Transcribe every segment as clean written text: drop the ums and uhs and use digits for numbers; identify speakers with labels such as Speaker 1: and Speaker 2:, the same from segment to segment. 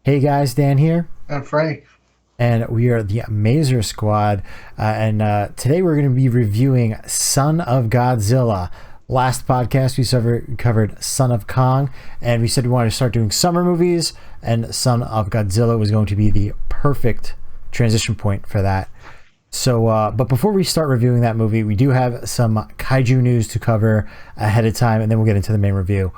Speaker 1: Hey guys, Dan here,
Speaker 2: I'm Frank.
Speaker 1: and we are the Mazer Squad. And today we're going to be reviewing Son of Godzilla. Last podcast we covered Son of Kong, and we said we wanted to start doing summer movies, and Son of Godzilla was going to be the perfect transition point for that. But before we start reviewing that movie, we do have some kaiju news to cover ahead of time, and then we'll get into the main review.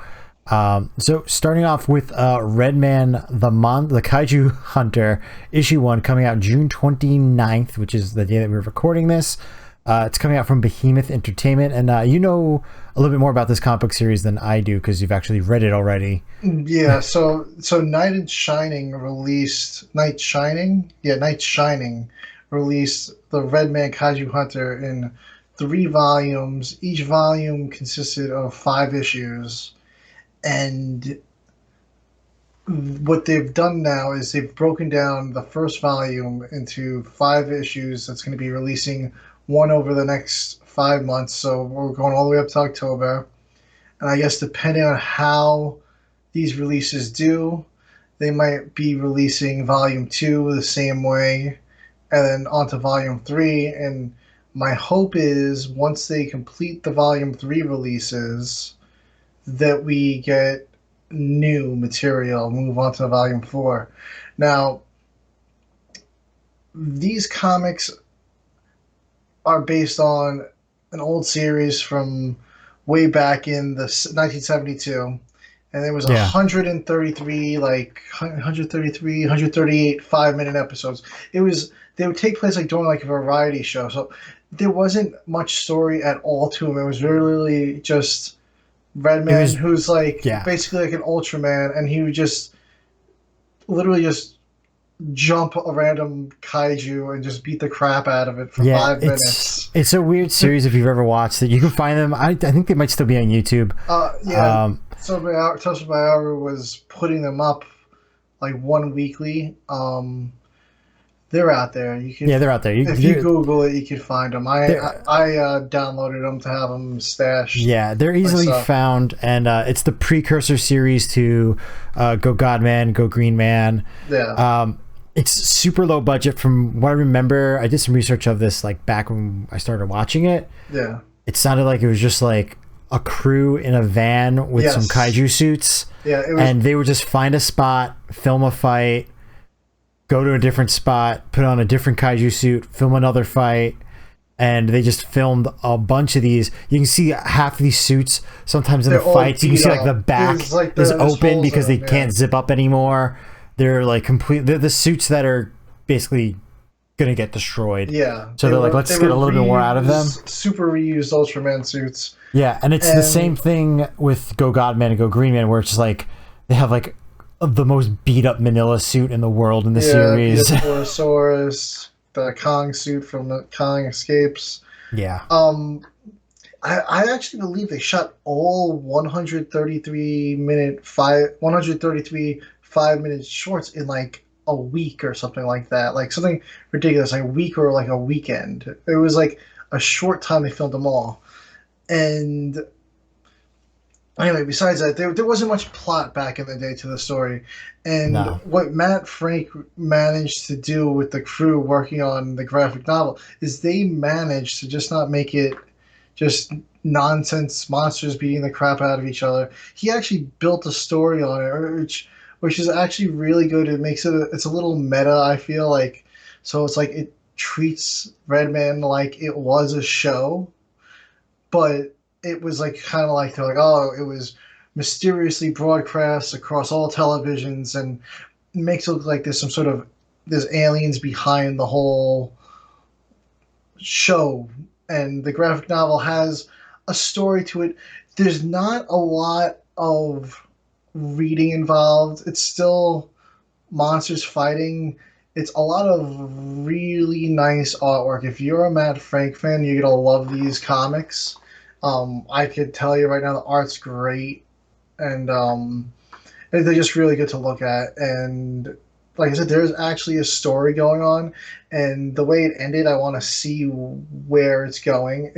Speaker 1: So starting off with Redman, the Kaiju Hunter, issue 1, coming out June 29th, which is the day that we're recording this. It's coming out from Behemoth Entertainment, and you know a little bit more about this comic book series than I do because you've actually read it already.
Speaker 2: Yeah, so Night Shining, released the Redman Kaiju Hunter in 3 volumes. Each volume consisted of 5 issues, and what they've done now is they've broken down the first volume into 5 issues. That's going to be releasing one over the next 5 months. So we're going all the way up to October, and I guess depending on how these releases do, they might be releasing volume 2 the same way and then on to volume 3. And my hope is once they complete the volume 3 releases that we get new material, move on to volume 4. Now, these comics are based on an old series from way back in the 1972, and there was
Speaker 1: Yeah.
Speaker 2: 138 5-minute episodes. They would take place like during like a variety show, so there wasn't much story at all to them. It was really just
Speaker 1: It
Speaker 2: Redman,
Speaker 1: was,
Speaker 2: who's like
Speaker 1: yeah.
Speaker 2: basically like an Ultraman, and he would just literally just jump a random kaiju and just beat the crap out of it for
Speaker 1: Yeah,
Speaker 2: five
Speaker 1: it's
Speaker 2: minutes.
Speaker 1: it's a weird series if you've ever watched it. You can find them. I think they might still be on YouTube.
Speaker 2: Yeah,
Speaker 1: Um,
Speaker 2: Tosa Bayaru was putting them up like one weekly. They're out there. You
Speaker 1: yeah,
Speaker 2: could,
Speaker 1: they're out there.
Speaker 2: if you Google it, you can find them.
Speaker 1: They're
Speaker 2: I downloaded them to have them stashed
Speaker 1: Yeah, they're easily
Speaker 2: myself.
Speaker 1: found, and it's the precursor series to Go Godman, Go Green Man.
Speaker 2: Yeah,
Speaker 1: It's super low budget from what I remember. I did some research of this like back when I started watching it.
Speaker 2: yeah,
Speaker 1: It sounded like it was just like a crew in a van with some
Speaker 2: yes,
Speaker 1: kaiju suits,
Speaker 2: yeah. It was
Speaker 1: and they would just find a spot, film a fight, go to a different spot, put on a different kaiju suit, film another fight, and they just filmed a bunch of these. You can see half of these suits sometimes in the
Speaker 2: they're all
Speaker 1: fights. You can
Speaker 2: beat
Speaker 1: see like the
Speaker 2: up.
Speaker 1: back
Speaker 2: There's like
Speaker 1: is
Speaker 2: there's
Speaker 1: open
Speaker 2: holes
Speaker 1: because
Speaker 2: in
Speaker 1: they
Speaker 2: them.
Speaker 1: can't zip up anymore. They're like they're the suits that are basically gonna get destroyed.
Speaker 2: Yeah,
Speaker 1: So they're like, let's
Speaker 2: they
Speaker 1: get
Speaker 2: were
Speaker 1: a little bit more out of them.
Speaker 2: super reused Ultraman suits,
Speaker 1: Yeah, and it's the same
Speaker 2: and
Speaker 1: thing with Go Godman and Go Green Man, where it's like they have like the most beat up Manila suit in the world in the
Speaker 2: yeah, beat up
Speaker 1: series.
Speaker 2: Borosaurus, the Kong suit from the Kong Escapes.
Speaker 1: Yeah.
Speaker 2: Um, I actually believe they shot all 133 5-minute shorts in like a week or something like that. Like something ridiculous, like a week or like a weekend. It was like a short time they filmed them all. And anyway, besides that, there wasn't much plot back in the day to the story. And
Speaker 1: No.
Speaker 2: what Matt Frank managed to do with the crew working on the graphic novel is they managed to just not make it just nonsense monsters beating the crap out of each other. He actually built a story on it, which is actually really good. It makes it's a little meta, I feel like. So it's like it treats Redman like it was a show, but it was like kind of like they're like, oh, it was mysteriously broadcast across all televisions, and it makes it look like there's aliens behind the whole show. And the graphic novel has a story to it. There's not a lot of reading involved. It's still monsters fighting. It's a lot of really nice artwork. If you're a Matt Frank fan, you're gonna love these comics. I could tell you right now, the art's great, and they're just really good to look at. And like I said, there's actually a story going on, and the way it ended, I want to see where it's going.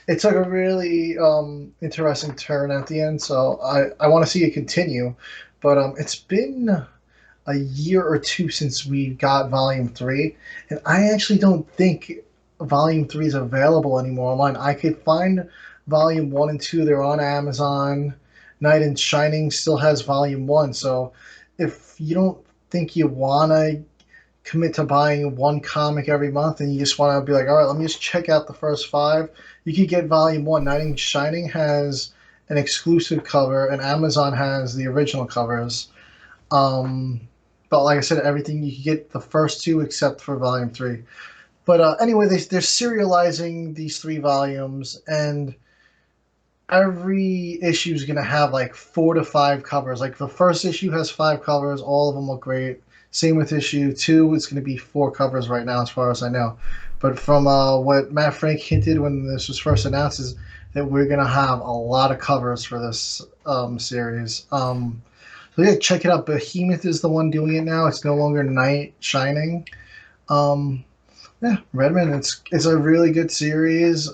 Speaker 2: It took a really interesting turn at the end, so I want to see it continue. But it's been a year or two since we got Volume 3, and I actually don't think Volume 3 is available anymore online. I could find Volume 1 and 2, they're on Amazon. Knight in Shining still has Volume 1, so if you don't think you want to commit to buying one comic every month and you just want to be like, all right, let me just check out the first five, you could get Volume 1. Knight in Shining has an exclusive cover, and Amazon has the original covers. But like I said, everything you can get the first two except for Volume 3. But anyway, they're serializing these 3 volumes, and every issue is going to have like 4 to 5 covers. Like the first issue has 5 covers, all of them look great. Same with issue 2, it's going to be 4 covers right now, as far as I know. But from what Matt Frank hinted when this was first announced, is that we're going to have a lot of covers for this series. So yeah, check it out. Behemoth is the one doing it now. It's no longer Knight Shining. Yeah, Redman. It's a really good series.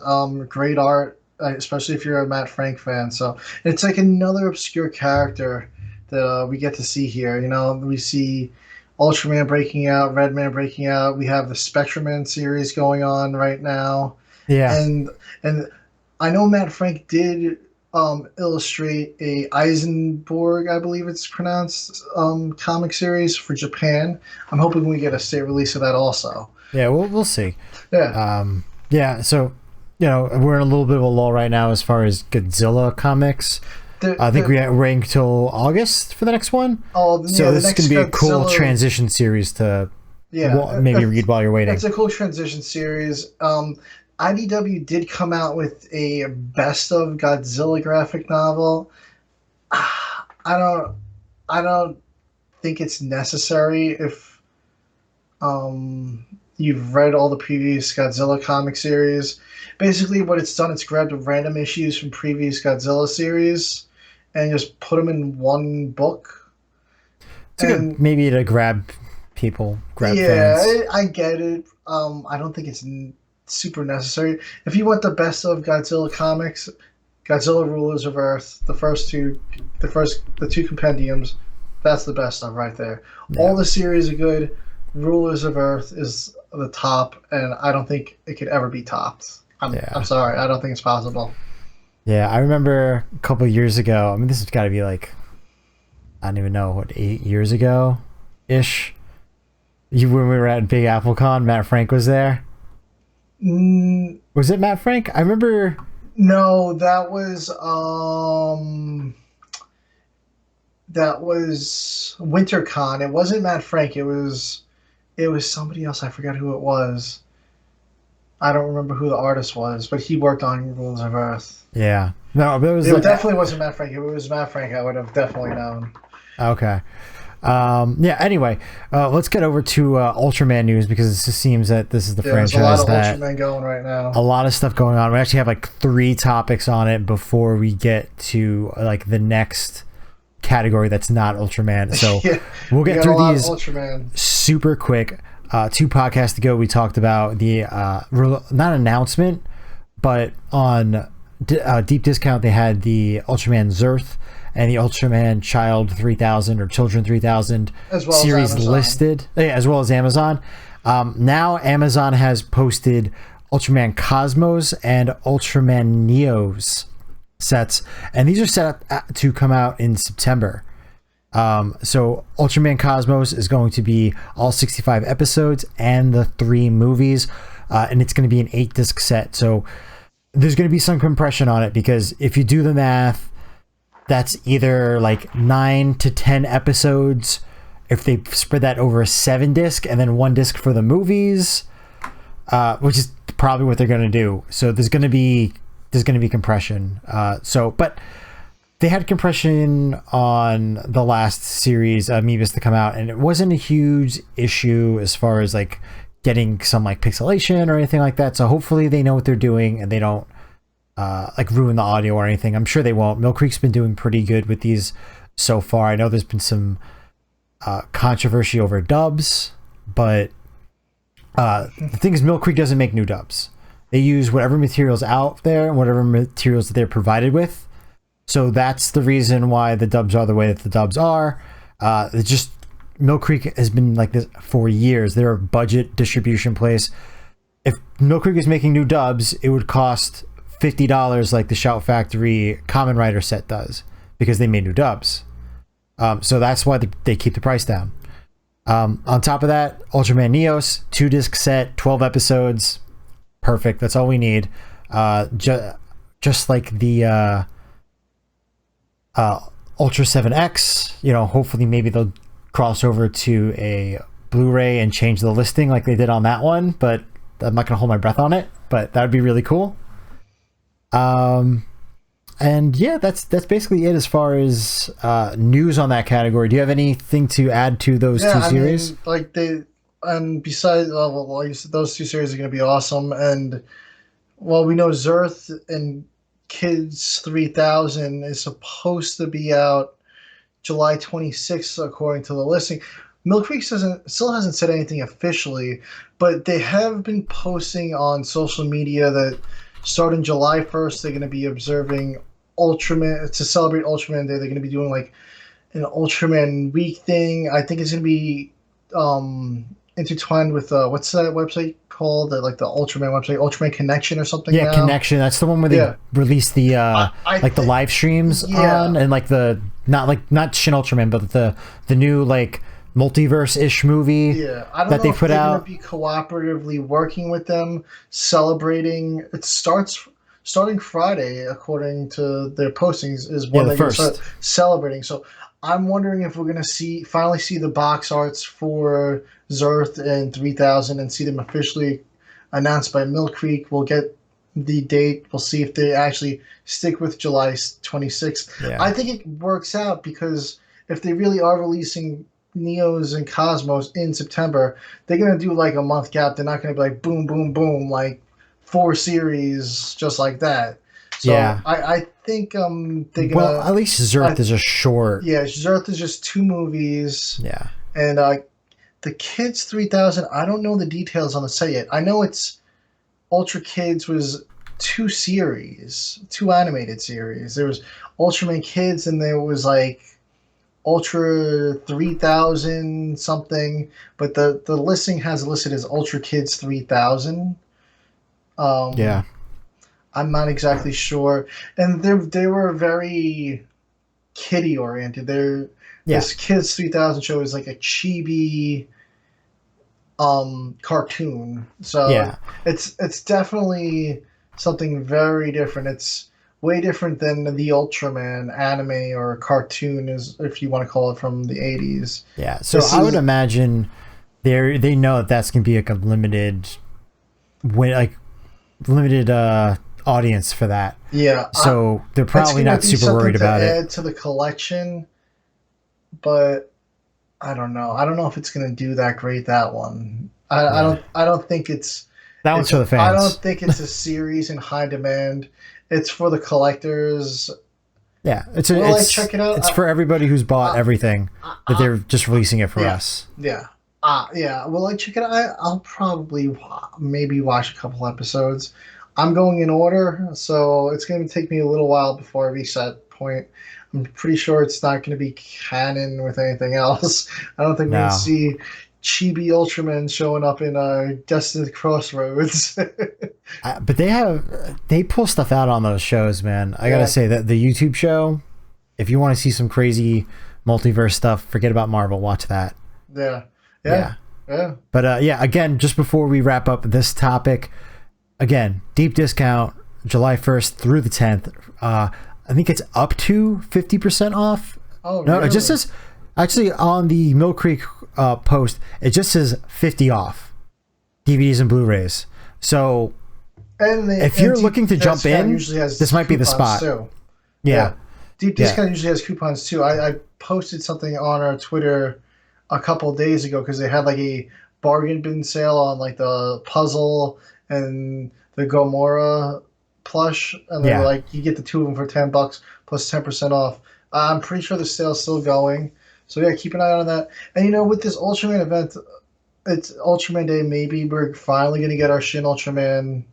Speaker 2: Great art, especially if you're a Matt Frank fan. So it's like another obscure character that we get to see here. You know, we see Ultraman breaking out, Redman breaking out. We have the Spectreman series going on right now.
Speaker 1: Yeah.
Speaker 2: And I know Matt Frank did illustrate a Eisenborg, I believe it's pronounced, comic series for Japan. I'm hoping we get a state release of that also.
Speaker 1: Yeah, we'll see.
Speaker 2: Yeah.
Speaker 1: Yeah, so, you know, we're in a little bit of a lull right now as far as Godzilla comics. I think we're waiting until August for the next one.
Speaker 2: Oh,
Speaker 1: so
Speaker 2: yeah,
Speaker 1: this is going to be a cool
Speaker 2: Godzilla
Speaker 1: transition series to maybe read while you're waiting.
Speaker 2: It's a cool transition series. IDW did come out with a Best of Godzilla graphic novel. I don't think it's necessary if you've read all the previous Godzilla comic series. Basically, what it's done, it's grabbed random issues from previous Godzilla series and just put them in one book.
Speaker 1: It's good, maybe to grab people, fans.
Speaker 2: I get it. I don't think it's super necessary. If you want the Best of Godzilla comics, Godzilla Rulers of Earth, the 2 compendiums, that's the best of right there. Yeah. All the series are good. Rulers of Earth is the top, and I don't think it could ever be topped. I'm sorry, I don't think it's possible.
Speaker 1: Yeah, I remember a couple of years ago, I mean, this has got to be like, I don't even know, what, 8 years ago-ish? When we were at Big Apple Con, Matt Frank was there. Was it Matt Frank? I remember.
Speaker 2: No, that was WinterCon. It wasn't Matt Frank. It was somebody else. I forgot who it was. I don't remember who the artist was, but he worked on Rules of Earth.
Speaker 1: Yeah. No, but
Speaker 2: it definitely wasn't Matt Frank. If it was Matt Frank, I would have definitely known.
Speaker 1: Okay. Yeah, anyway, let's get over to Ultraman news, because it just seems that this is the franchise
Speaker 2: there's a lot of Ultraman going right now.
Speaker 1: A lot of stuff going on. We actually have like 3 topics on it before we get to like the next category that's not Ultraman. So we'll get through these super quick. 2 podcasts ago, we talked about the not announcement, but on Deep Discount, they had the Ultraman Zerth and the Ultraman Child 3000 or Children 3000 series listed, as well as Amazon. Now Amazon has posted Ultraman Cosmos and Ultraman Neos sets, and these are set to come out in September. So Ultraman Cosmos is going to be all 65 episodes and the 3 movies, and it's going to be an 8-disc set. So there's going to be some compression on it, because if you do the math, that's either like 9 to 10 episodes if they spread that over a 7-disc and then 1 disc for the movies, which is probably what they're going to do. So there's going to be compression. But they had compression on the last series, Amoebus, to come out, and it wasn't a huge issue as far as like getting some like pixelation or anything like that. So hopefully they know what they're doing and they don't like ruin the audio or anything. I'm sure they won't. Mill Creek's been doing pretty good with these so far. I know there's been some controversy over dubs, but the thing is, Mill Creek doesn't make new dubs. They use whatever materials out there and whatever materials that they're provided with. So that's the reason why the dubs are the way that the dubs are. It's just Mill Creek has been like this for years. They're a budget distribution place. If Mill Creek is making new dubs, it would cost $50 like the Shout Factory Kamen Rider set does, because they made new dubs. So that's why they keep the price down. On top of that, Ultraman Neos, 2-disc set, 12 episodes. Perfect. That's all we need. Just like the Ultra 7X, hopefully maybe they'll cross over to a Blu-ray and change the listing like they did on that one, but I'm not going to hold my breath on it, but that would be really cool. And yeah, that's basically it as far as news on that category. Do you have anything to add to those two series?
Speaker 2: Besides, like you said, those two series are going to be awesome. And we know Zerth and Kids 3000 is supposed to be out July 26th, according to the listing. Mill Creek still hasn't said anything officially, but they have been posting on social media that starting July 1st, they're going to be observing Ultraman to celebrate Ultraman Day. They're going to be doing like an Ultraman week thing. I think it's going to be intertwined with what's that website called? Like the Ultraman wwebsite, Ultraman Connection or something.
Speaker 1: Yeah, now. Connection. That's the one where they release the the live streams on, and like the not Shin Ultraman, but the new like multiverse-ish movie that they put out.
Speaker 2: Going to be cooperatively working with them, celebrating. It starting Friday, according to their postings, is when they're going to start celebrating. So I'm wondering if we're going to finally see the box arts for Zerth and 3000 and see them officially announced by Mill Creek. We'll get the date. We'll see if they actually stick with July 26th. Yeah. I think it works out, because if they really are releasing Neos and Cosmos in September, they're going to do like a month gap. They're not going to be like boom, boom, boom, like 4 series just like that. So yeah. I think they're gonna.
Speaker 1: Well, at least Zerth is a short.
Speaker 2: Yeah, Zerth is just 2 movies.
Speaker 1: Yeah.
Speaker 2: And the Kids 3000, I don't know the details on the set yet. I know it's Ultra Kids was 2 series, 2 animated series. There was Ultraman Kids, and there was like Ultra 3000 something, but the listing has it listed as Ultra Kids 3000.
Speaker 1: Yeah.
Speaker 2: I'm not exactly sure. And they were very kiddie oriented. This Kids 3000 show is like a chibi cartoon. So it's definitely something very different. It's way different than the Ultraman anime or cartoon, is if you want to call it, from the 80s.
Speaker 1: Yeah. So I would imagine they know that's going to be like a limited audience for that.
Speaker 2: Yeah.
Speaker 1: So they're probably not super worried about it.
Speaker 2: Add to the collection, but I don't know. I don't know if it's going to do that great, that one. I don't think it's
Speaker 1: that one's for the fans.
Speaker 2: I don't think it's a series in high demand. It's for the collectors.
Speaker 1: Yeah,
Speaker 2: check it out?
Speaker 1: It's for everybody who's bought everything that they're just releasing it for us.
Speaker 2: Yeah. Will I check it out? I'll probably maybe watch a couple episodes. I'm going in order, so it's going to take me a little while before I reach that point. I'm pretty sure it's not going to be canon with anything else. I don't think we're going to see chibi Ultraman showing up in Destined Crossroads.
Speaker 1: But they pull stuff out on those shows, man. I gotta say that the YouTube show, if you want to see some crazy multiverse stuff, forget about Marvel. Watch that.
Speaker 2: Yeah.
Speaker 1: But again, just before we wrap up this topic, again, deep discount, July 1st through the 10th. I think it's up to 50% off.
Speaker 2: Oh,
Speaker 1: no,
Speaker 2: really?
Speaker 1: It just says, actually on the Mill Creek post, it just says 50 off DVDs and Blu-rays. So if you're looking to jump in, this might be the spot.
Speaker 2: Too.
Speaker 1: Yeah.
Speaker 2: Deep discount usually has coupons too. I posted something on our Twitter a couple of days ago because they had like a bargain bin sale on like the puzzle and the Gomorrah plush, and they were like, you get the 2 of them for $10 plus 10% off. I'm pretty sure the sale's still going, so yeah, keep an eye on that. And with this Ultraman event, it's Ultraman Day. Maybe we're finally going to get our Shin Ultraman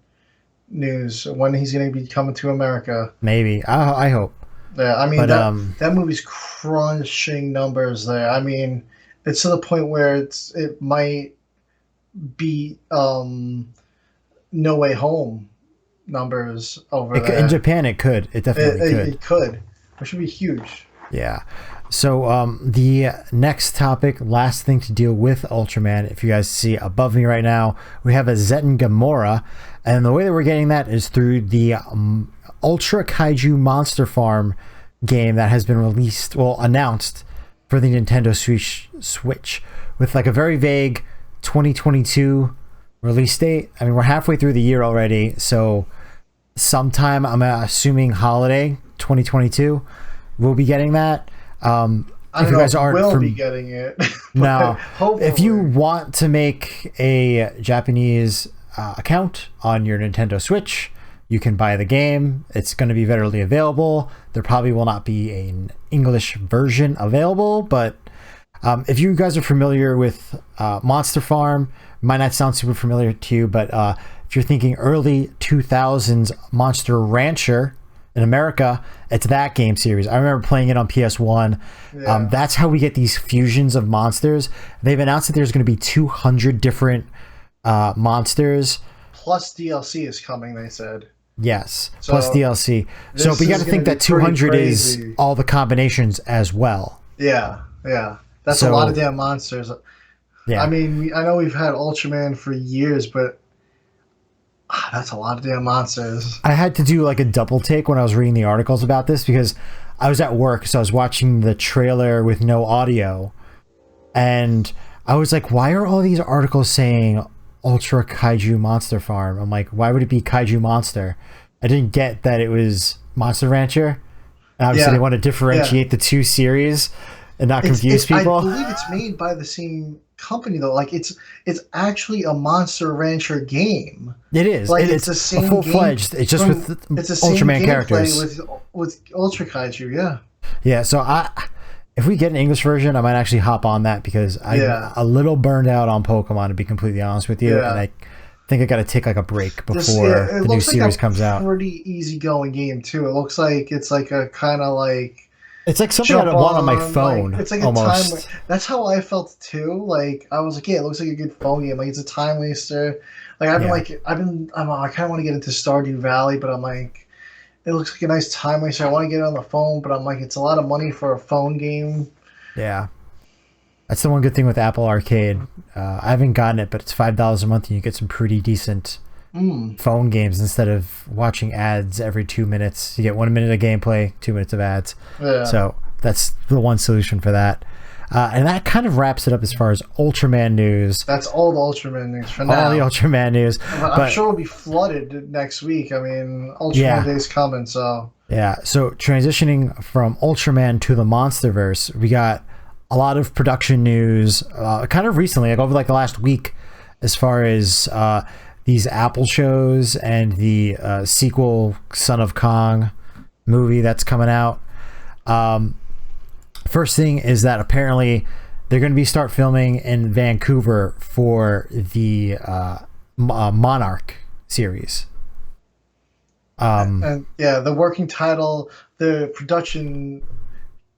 Speaker 2: news when he's going to be coming to America.
Speaker 1: Maybe. I hope.
Speaker 2: Yeah, I mean, that movie's crunching numbers there. I mean, It's to the point where it might beat No Way Home numbers over
Speaker 1: In
Speaker 2: there.
Speaker 1: Japan, it could. It definitely could.
Speaker 2: It could, which should be huge.
Speaker 1: Yeah. So the next topic, last thing to deal with Ultraman. If you guys see above me right now, we have a Zetten Gamora, and the way that we're getting that is through the Ultra Kaiju Monster Farm game that has been released, well, announced for the Nintendo Switch, with like a very vague 2022 release date. I mean, we're halfway through the year already, so sometime, I'm assuming holiday 2022, we'll be getting that.
Speaker 2: I don't know if we'll be getting it.
Speaker 1: No,
Speaker 2: hopefully.
Speaker 1: if you want to make a Japanese account on your Nintendo Switch, you can buy the game. It's going to be readily available. There probably will not be an English version available, but if you guys are familiar with Monster Farm, might not sound super familiar to you, but if you're thinking early 2000s Monster Rancher in America, it's that game series. I remember playing it on PS1.
Speaker 2: Yeah.
Speaker 1: That's how we get these fusions of monsters. They've announced that there's going to be 200 different monsters.
Speaker 2: Plus DLC is coming, they said.
Speaker 1: Yes, plus DLC. So we got to think that 200 is all the combinations as well.
Speaker 2: Yeah, yeah. That's a lot of damn monsters.
Speaker 1: Yeah.
Speaker 2: I mean, I know we've had Ultraman for years, but that's a lot of damn monsters.
Speaker 1: I had to do like a double take when I was reading the articles about this because I was at work, so I was watching the trailer with no audio, and I was like, why are all these articles saying Ultra Kaiju Monster Farm? I'm like, why would it be Kaiju Monster? I didn't get that it was Monster Rancher. And obviously, they want to differentiate the two series and not confuse people.
Speaker 2: I believe it's made by the same company though. Like it's actually a Monster Rancher game.
Speaker 1: It is.
Speaker 2: Like it's the same
Speaker 1: full-fledged. It's just with Ultraman characters
Speaker 2: with Ultra Kaiju. Yeah.
Speaker 1: Yeah. So if we get an English version, I might actually hop on that because I'm a little burned out on Pokemon, to be completely honest with you, and I think I got to take like a break before the new series comes out.
Speaker 2: Pretty easygoing game too. It looks like it's like a kind of like.
Speaker 1: It's like something I want on my phone.
Speaker 2: Like, it's like
Speaker 1: almost.
Speaker 2: a time. That's how I felt too. Like I was like, yeah, it looks like a good phone game. Like it's a time waster. Like I kind of want to get into Stardew Valley, but I'm like, it looks like a nice time waster. I want to get it on the phone, but I'm like, it's a lot of money for a phone game.
Speaker 1: Yeah, that's the one good thing with Apple Arcade. I haven't gotten it, but it's $5 a month, and you get some pretty decent phone games instead of watching ads every 2 minutes. You get 1 minute of gameplay, 2 minutes of ads. Yeah. So that's the one solution for that. And that kind of wraps it up as far as Ultraman news.
Speaker 2: That's all the Ultraman news for now.
Speaker 1: All the Ultraman news.
Speaker 2: I'm sure we'll be flooded next week. I mean, Ultraman Day's coming, so.
Speaker 1: Yeah, so transitioning from Ultraman to the MonsterVerse, we got a lot of production news kind of recently, like over like the last week, as far as these Apple shows and the sequel Son of Kong movie that's coming out. First thing is that apparently they're going to be start filming in Vancouver for the Monarch series.
Speaker 2: And the working title, the production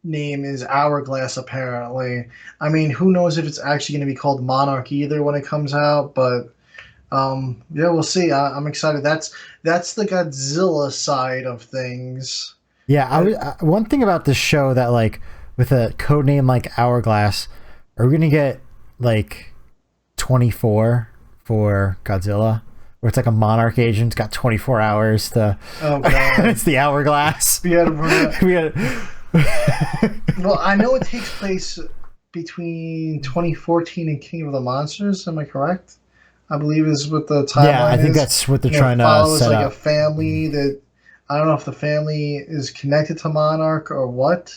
Speaker 2: name is Hourglass, apparently. I mean, who knows if it's actually going to be called Monarch either when it comes out, but we'll see. I'm excited. That's the Godzilla side of things.
Speaker 1: Yeah, one thing about this show that, like, with a code name like Hourglass, are we going to get like 24 for Godzilla? Where it's like a Monarch agent's got 24 hours to. Oh god! It's the Hourglass.
Speaker 2: Well, I know it takes place between 2014 and King of the Monsters. Am I correct? I believe is what the timeline is.
Speaker 1: Yeah, I think that's what they're trying to set
Speaker 2: like
Speaker 1: up.
Speaker 2: A family that I don't know if the family is connected to Monarch or what.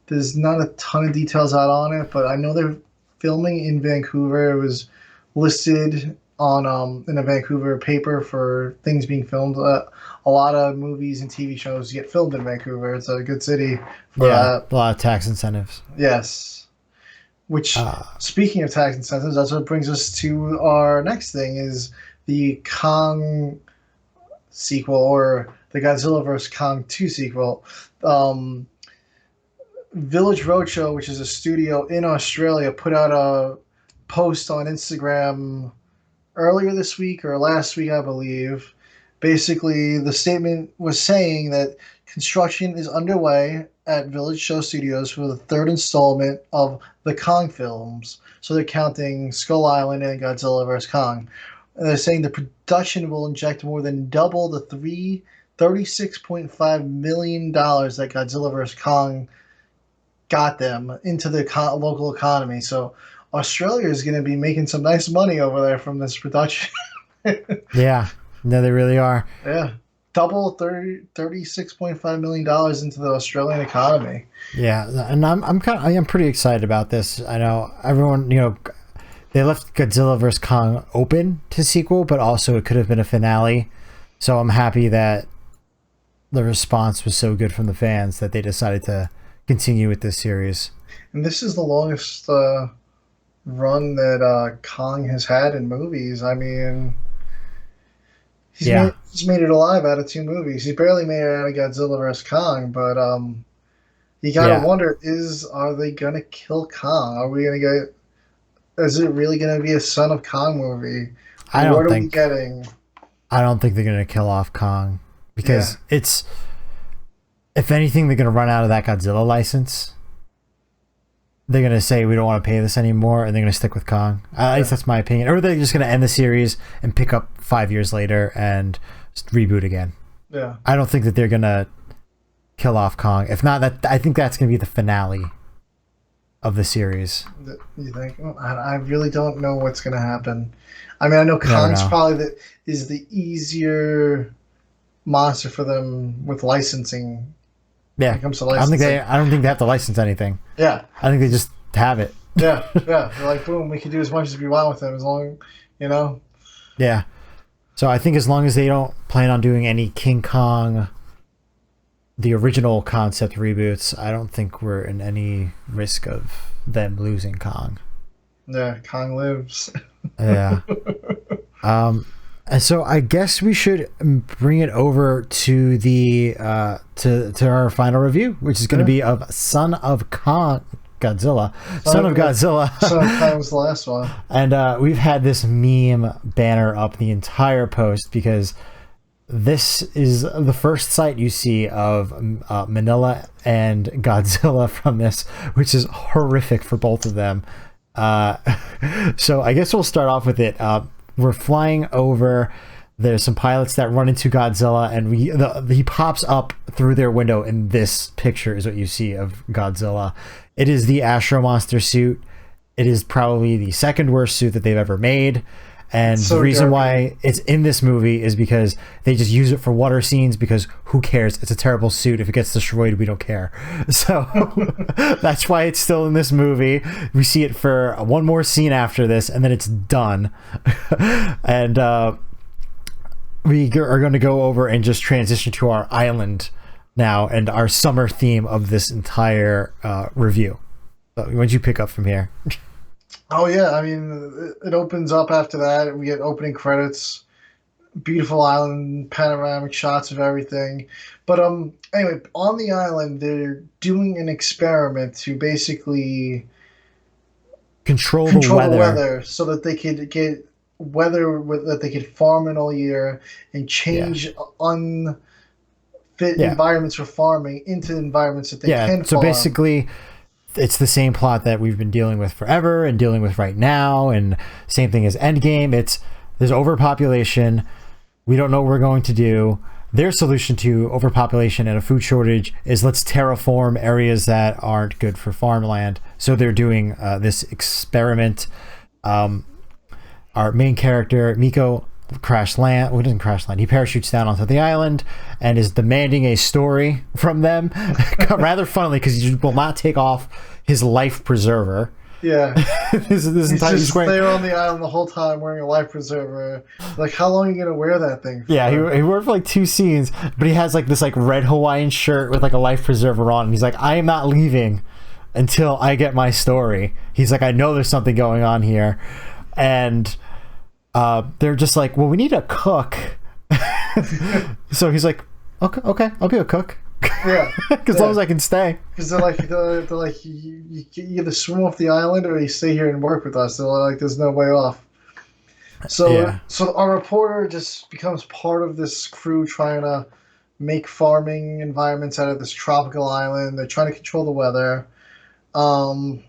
Speaker 2: There's not a ton of details out on it, but I know they're filming in Vancouver. It was listed on in a Vancouver paper for things being filmed. A lot of movies and TV shows get filmed in Vancouver. It's a good city for that.
Speaker 1: A lot of tax incentives.
Speaker 2: Yes. Which, speaking of tax incentives, that's what brings us to our next thing is the Kong sequel, or the Godzilla vs. Kong 2 sequel. Village Roadshow, which is a studio in Australia, put out a post on Instagram earlier this week or last week, I believe. Basically, the statement was saying that construction is underway at Village Show Studios for the third installment of the Kong films. So they're counting Skull Island and Godzilla vs. Kong. And they're saying the production will inject more than double the $36.5 million that Godzilla vs. Kong got them into the local economy. So Australia is going to be making some nice money over there from this production.
Speaker 1: Yeah, no, they really are.
Speaker 2: Yeah. Double $36.5 million into the Australian economy.
Speaker 1: Yeah, and I'm pretty excited about this. I know everyone, they left Godzilla vs. Kong open to sequel, but also it could have been a finale. So I'm happy that the response was so good from the fans that they decided to continue with this series.
Speaker 2: And this is the longest run that Kong has had in movies. I mean, he's made it alive out of 2 movies. He barely made it out of Godzilla vs. Kong, but you gotta wonder: are they gonna kill Kong? Are we gonna get? Is it really gonna be a Son of Kong movie? What are we getting?
Speaker 1: I don't think they're gonna kill off Kong because it's. If anything, they're gonna run out of that Godzilla license. They're going to say, we don't want to pay this anymore, and they're going to stick with Kong. At least that's my opinion. Or they're just going to end the series and pick up 5 years later and just reboot again.
Speaker 2: Yeah.
Speaker 1: I don't think that they're going to kill off Kong. If not, I think that's going to be the finale of the series.
Speaker 2: You think? I really don't know what's going to happen. I mean, I know Kong's probably is the easier monster for them with licensing.
Speaker 1: Yeah,
Speaker 2: when it comes to licensing.
Speaker 1: I don't think they have to license anything.
Speaker 2: Yeah,
Speaker 1: I think they just have it.
Speaker 2: Yeah. They're like, boom, we can do as much as we want with them, as long,
Speaker 1: Yeah. So I think as long as they don't plan on doing any King Kong, the original concept reboots, I don't think we're in any risk of them losing Kong.
Speaker 2: Yeah, Kong lives.
Speaker 1: Yeah. And so I guess we should bring it over to the to our final review, which is going to be of Son of Godzilla. Son of Godzilla.
Speaker 2: Son of Kong was the last one.
Speaker 1: And we've had this meme banner up the entire post because this is the first sight you see of Manila and Godzilla from this, which is horrific for both of them. So I guess we'll start off with it. We're flying over. There's some pilots that run into Godzilla, and he pops up through their window, and this picture is what you see of Godzilla. It is the Astro Monster suit. It is probably the second worst suit that they've ever made. And the reason why it's in this movie is because they just use it for water scenes, because who cares? It's a terrible suit. If it gets destroyed, we don't care. So that's why it's still in this movie. We see it for one more scene after this, and then it's done. And we are going to go over and just transition to our island now and our summer theme of this entire review. So why don't you pick up from here?
Speaker 2: Oh yeah, I mean, it opens up after that. We get opening credits, beautiful island, panoramic shots of everything. But anyway, on the island, they're doing an experiment to basically control the weather, so that they could get weather that they could farm in all year and change unfit environments for farming into environments that they can farm.
Speaker 1: So basically, it's the same plot that we've been dealing with forever and dealing with right now, and same thing as Endgame. There's overpopulation. We don't know what we're going to do. Their solution to overpopulation and a food shortage is let's terraform areas that aren't good for farmland. So they're doing this experiment. Our main character, Miko, crash land. Well, he doesn't crash land. He parachutes down onto the island and is demanding a story from them. Rather funnily, because he will not take off his life preserver.
Speaker 2: Yeah.
Speaker 1: He's just
Speaker 2: there on the island the whole time wearing a life preserver. Like, how long are you gonna wear that thing for?
Speaker 1: Yeah, he wore it for like 2 scenes, but he has like this like red Hawaiian shirt with like a life preserver on, and he's like, I am not leaving until I get my story. He's like, I know there's something going on here. And they're just like, well, we need a cook. So he's like, okay, I'll be a cook.
Speaker 2: Yeah,
Speaker 1: As long as I can stay.
Speaker 2: because they're like you either swim off the island or you stay here and work with us. They're like, there's no way off.
Speaker 1: Yeah.
Speaker 2: So our reporter just becomes part of this crew trying to make farming environments out of this tropical island. They're trying to control the weather. Um,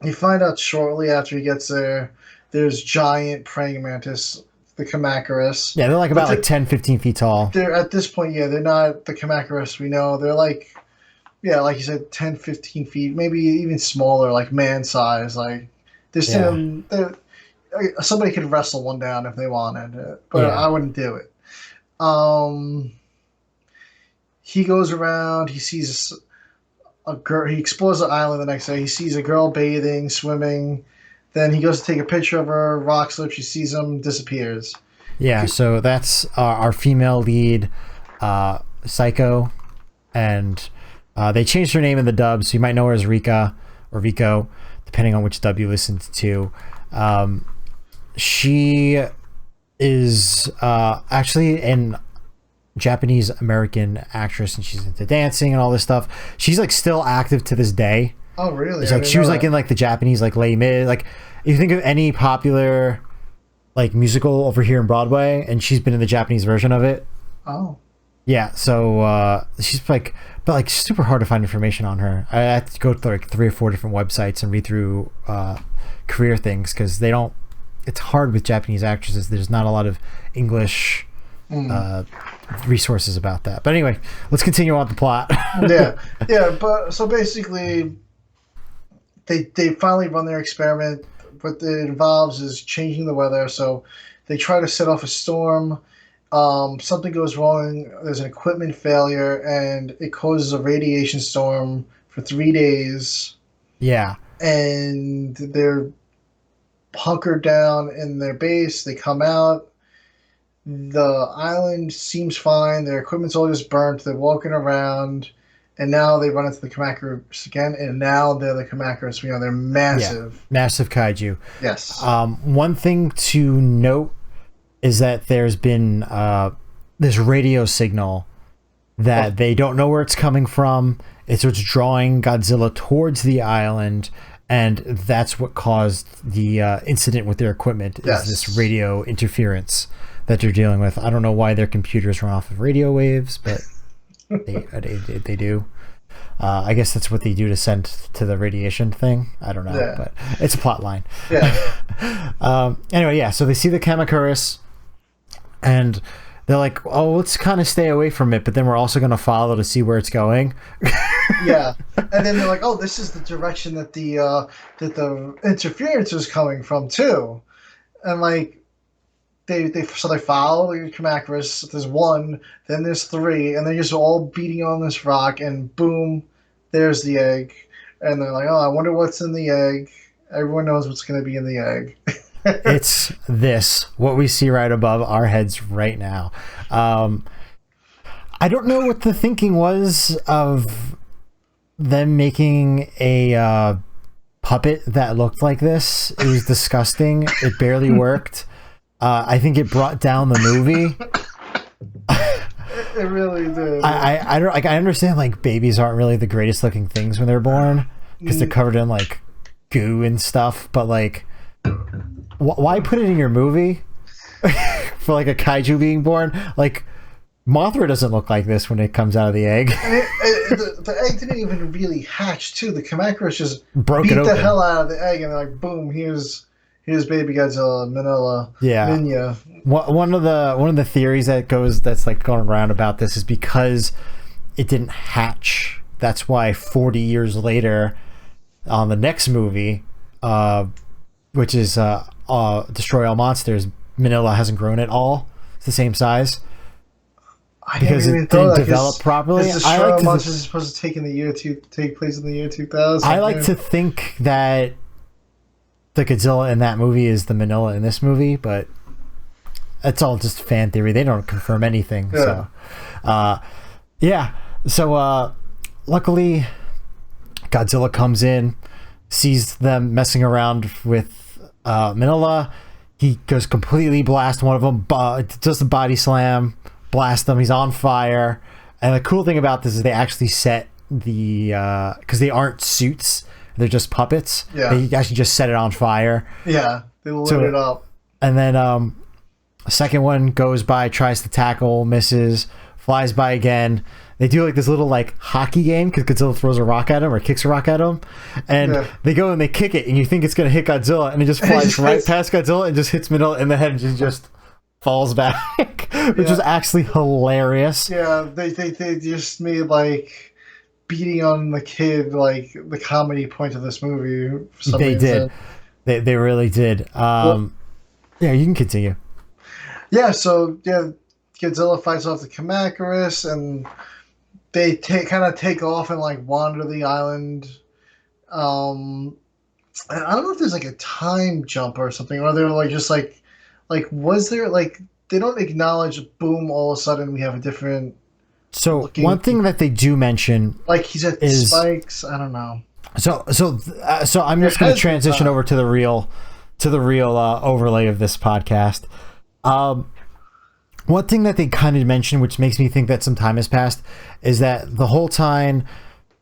Speaker 2: you find out shortly after he gets there, there's giant praying mantis, the Kamacuras.
Speaker 1: Yeah, they're like about like 10, 15 feet tall.
Speaker 2: They're at this point, yeah, they're not the Kamacuras we know. They're like, yeah, like you said, 10, 15 feet, maybe even smaller, like man size. Like they're somebody could wrestle one down if they wanted, but I wouldn't do it. He goes around. He sees a girl. He explores the island the next day. He sees a girl bathing, swimming. Then he goes to take a picture of her. Rock slips. She sees him. Disappears.
Speaker 1: Yeah. So that's our female lead, Psycho, and they changed her name in the dub, so you might know her as Rika or Rico, depending on which dub you listened to. She is actually an Japanese American actress, and she's into dancing and all this stuff. She's like still active to this day.
Speaker 2: Oh, really?
Speaker 1: It's like she was like in like the Japanese like Les Mis. Like if you think of any popular like musical over here in Broadway, and she's been in the Japanese version of it.
Speaker 2: Oh.
Speaker 1: Yeah, so she's like, but like super hard to find information on her. I had to go to like 3 or 4 different websites and read through career things because they don't. It's hard with Japanese actresses. There's not a lot of English resources about that. But anyway, let's continue on the plot.
Speaker 2: yeah. But so basically, they finally run their experiment. What it involves is changing the weather. So they try to set off a storm. Something goes wrong. There's an equipment failure, and it causes a radiation storm for 3 days.
Speaker 1: Yeah.
Speaker 2: And they're hunkered down in their base. They come out. The island seems fine. Their equipment's all just burnt. They're walking around, and now they run into the Kamacuras again, and now they're the Kamacuras. You know, they're massive.
Speaker 1: Yeah, massive kaiju.
Speaker 2: Yes.
Speaker 1: One thing to note is that there's been this radio signal that they don't know where it's coming from. It's what's drawing Godzilla towards the island, and that's what caused the incident with their equipment. Is this radio interference that they're dealing with. I don't know why their computers run off of radio waves, but they do. I guess that's what they do to send to the radiation thing. I don't know, but it's a plot line.
Speaker 2: Yeah.
Speaker 1: Anyway, yeah, so they see the Kamacuras, and they're like, oh, let's kind of stay away from it, but then we're also going to follow to see where it's going.
Speaker 2: Yeah. And then they're like, oh, this is the direction that the interference is coming from, too. And, like, they follow the Kamacuras. There's 1, then there's 3, and they're just all beating on this rock, and boom, there's the egg. And they're like, oh, I wonder what's in the egg. Everyone knows what's going to be in the egg.
Speaker 1: It's what we see right above our heads right now. I don't know what the thinking was of them making a puppet that looked like this. It was disgusting. It barely worked. I think it brought down the movie.
Speaker 2: It really did.
Speaker 1: I don't like. I understand like babies aren't really the greatest looking things when they're born because they're covered in like goo and stuff. But like, why put it in your movie for like a kaiju being born? Like, Mothra doesn't look like this when it comes out of the egg.
Speaker 2: The egg didn't even really hatch too. The Kamacuras just
Speaker 1: broke
Speaker 2: beat
Speaker 1: it open.
Speaker 2: The hell out of the egg, and they're like, boom, here's baby Godzilla, Manila, Minya.
Speaker 1: One of the theories that's like going around about this is because it didn't hatch. That's why 40 years later, on the next movie, which is Destroy All Monsters, Manila hasn't grown at all. It's the same size. Because it didn't develop properly.
Speaker 2: Destroy All Monsters is supposed to take place in the year 2000.
Speaker 1: I like to think that the Godzilla in that movie is the Manila in this movie, but it's all just fan theory. They don't confirm anything. Yeah. So luckily Godzilla comes in, sees them messing around with Manila. He goes completely blast one of them, does the body slam, blast them. He's on fire, And the cool thing about this is they actually set the because they aren't suits, they're just puppets.
Speaker 2: Yeah.
Speaker 1: They actually just set it on fire.
Speaker 2: Yeah, they lit it up.
Speaker 1: And then a second one goes by, tries to tackle, misses, flies by again. They do like this little like hockey game because Godzilla throws a rock at him or kicks a rock at him, and they go and they kick it, and you think it's gonna hit Godzilla, and it just flies right past Godzilla and just hits middle in the head and just falls back, which is actually hilarious.
Speaker 2: Yeah, they just made like beating on the kid like the comedy point of this movie. For some reason.
Speaker 1: Did. They really did. Yeah, you can continue.
Speaker 2: Yeah, so Godzilla fights off the Kamacuras, and they kind of take off and like wander the island. I don't know if there's like a time jump or something, or they're like just like was there like they don't acknowledge boom all of a sudden we have a different.
Speaker 1: So one thing that they do mention,
Speaker 2: like he's at spikes. I don't know.
Speaker 1: So I'm just going to transition over to the real overlay of this podcast. One thing that they kind of mentioned, which makes me think that some time has passed, is that the whole time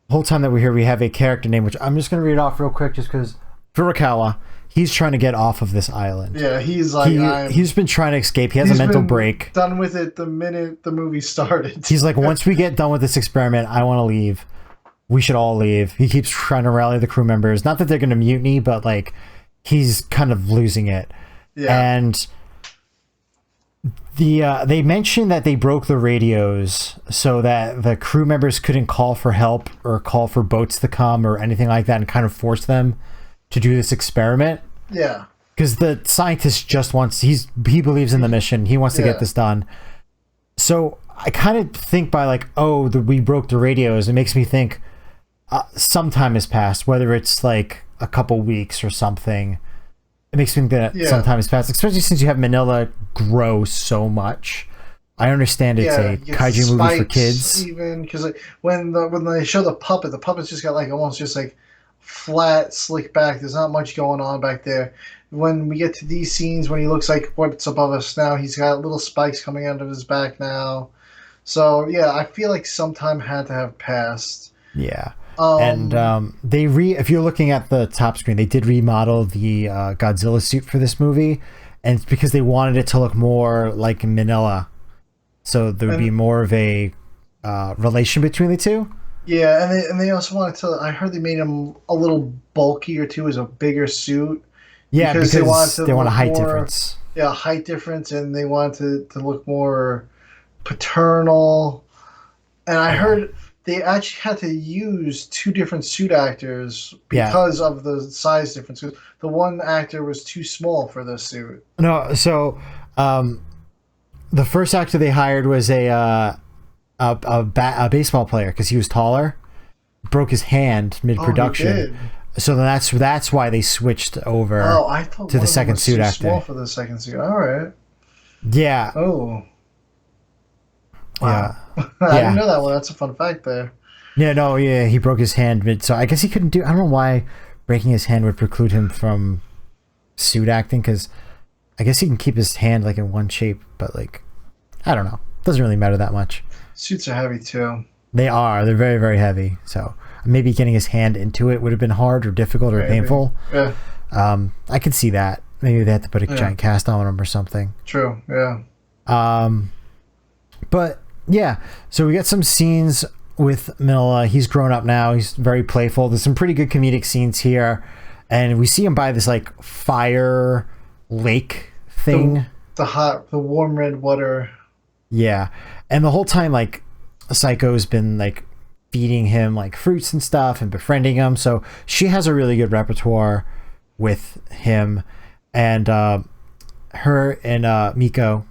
Speaker 1: that we're here, we have a character name, which I'm just going to read off real quick, just because Furukawa, he's trying to get off of this island.
Speaker 2: Yeah, he's like
Speaker 1: he's been trying to escape. He has a mental break.
Speaker 2: Done with it the minute the movie started.
Speaker 1: He's like, once we get done with this experiment, I want to leave. We should all leave. He keeps trying to rally the crew members. Not that they're going to mutiny, but like he's kind of losing it. Yeah. And they mentioned that they broke the radios so that the crew members couldn't call for help or call for boats to come or anything like that, and kind of force them to do this experiment.
Speaker 2: Yeah.
Speaker 1: Because the scientist just wants, he believes in the mission. He wants to get this done. So I kind of think by like, we broke the radios. It makes me think some time has passed, whether it's like a couple weeks or something. It makes me think that some time has passed, especially since you have Manila grow so much. I understand it's a kaiju movie for kids.
Speaker 2: Even because like, when they show the puppet's just got like almost just like flat, slick back. There's not much going on back there. When we get to these scenes, when he looks like what's above us now, he's got little spikes coming out of his back now. So yeah, I feel like some time had to have passed.
Speaker 1: Yeah. And if you're looking at the top screen, they did remodel the Godzilla suit for this movie, and it's because they wanted it to look more like Manila, so there would be more of a relation between the two.
Speaker 2: Yeah, and they also wanted to. I heard they made him a little bulkier too, as a bigger suit.
Speaker 1: Yeah, because they want a height difference.
Speaker 2: Yeah, height difference, and they wanted to look more paternal. And I heard they actually had to use two different suit actors because of the size difference. Because the one actor was too small for the suit.
Speaker 1: No, so the first actor they hired was a baseball player because he was taller, broke his hand mid-production. So that's why they switched over to the second suit actor.
Speaker 2: Small for the second suit. All right.
Speaker 1: Yeah.
Speaker 2: Oh.
Speaker 1: Wow.
Speaker 2: Yeah. I didn't know that one. That's a fun fact there.
Speaker 1: Yeah, no, yeah, he broke his hand mid, so I guess he couldn't do. I don't know why breaking his hand would preclude him from suit acting, because I guess he can keep his hand like in one shape, but like, I don't know. Doesn't really matter that much.
Speaker 2: Suits are heavy too.
Speaker 1: They are. They're very, very heavy. So maybe getting his hand into it would have been hard or difficult or painful.
Speaker 2: Yeah.
Speaker 1: I could see that. Maybe they had to put a giant cast on him or something.
Speaker 2: True. Yeah.
Speaker 1: But yeah, so we got some scenes with Manila. He's grown up now. He's very playful. There's some pretty good comedic scenes here, and we see him by this like fire lake thing.
Speaker 2: The warm red water.
Speaker 1: Yeah, and the whole time like Psycho's been like feeding him like fruits and stuff and befriending him. So she has a really good repertoire with him, and her and Miko